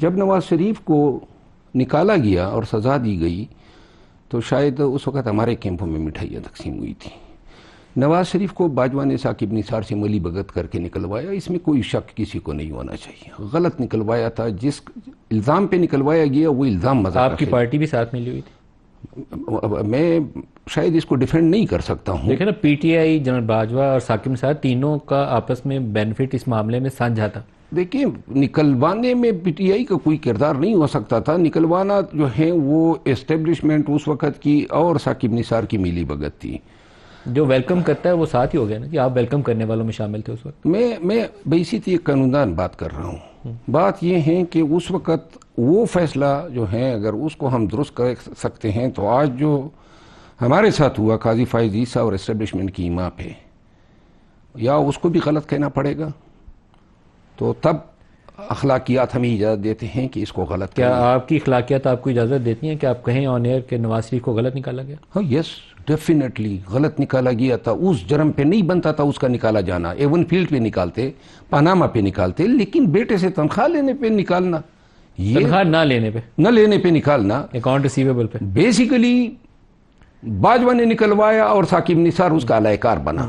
جب نواز شریف کو نکالا گیا اور سزا دی گئی تو شاید اس وقت ہمارے کیمپوں میں مٹھائیاں تقسیم ہوئی تھی. نواز شریف کو باجوہ نے ثاقب نثار سے ملی بھگت کر کے نکلوایا، اس میں کوئی شک کسی کو نہیں ہونا چاہیے. غلط نکلوایا تھا، جس الزام پہ نکلوایا گیا وہ الزام مذاق. آپ کی پارٹی بھی ساتھ ملی ہوئی تھی؟ میں شاید اس کو ڈیفینڈ نہیں کر سکتا ہوں. دیکھیں نا، P T I, general Bajwa اور ثاقب نثار تینوں کا آپس میں بینیفٹ اس معاملے میں سانجھا تھا. دیکھیں، نکلوانے میں پی ٹی آئی کا کوئی کردار نہیں ہو سکتا تھا. نکلوانا جو ہے وہ اسٹیبلشمنٹ اس وقت کی اور ثاقب نثار کی ملی بھگت تھی. جو ویلکم کرتا ہے وہ ساتھ ہی ہو گیا نا، کہ آپ ویلکم کرنے والوں میں شامل تھے اس وقت. میں بیسیتی ایک قانوندان بات کر رہا ہوں. بات یہ ہے کہ اس وقت وہ فیصلہ جو ہے اگر اس کو ہم درست کر سکتے ہیں تو آج جو ہمارے ساتھ ہوا قاضی فائز عیسیٰ اور اسٹیبلشمنٹ کی ایما پہ، یا اس کو بھی غلط کہنا پڑے گا. تو تب اخلاقیات ہمیں اجازت دیتے ہیں کہ اس کو غلط کیا کریں. آپ کی اخلاقیات آپ کو اجازت دیتی ہیں کہ آپ کہیں آن ایئر کہ نواز شریف کو غلط نکالا گیا؟ ہاں، یس ڈیفینیٹلی غلط نکالا گیا تھا. اس جرم پہ نہیں بنتا تھا اس کا نکالا جانا. ایون فیلڈ پہ نکالتے، پاناما پہ نکالتے، لیکن بیٹے سے تنخواہ لینے پہ نکالنا، یہ تنخواہ نہ لینے پہ نکالنا، اکاؤنٹ ریسیویبل پہ بیسیکلی باجوہ نے نکلوایا اور ثاقب نثار اس کا علیہ کار بنا.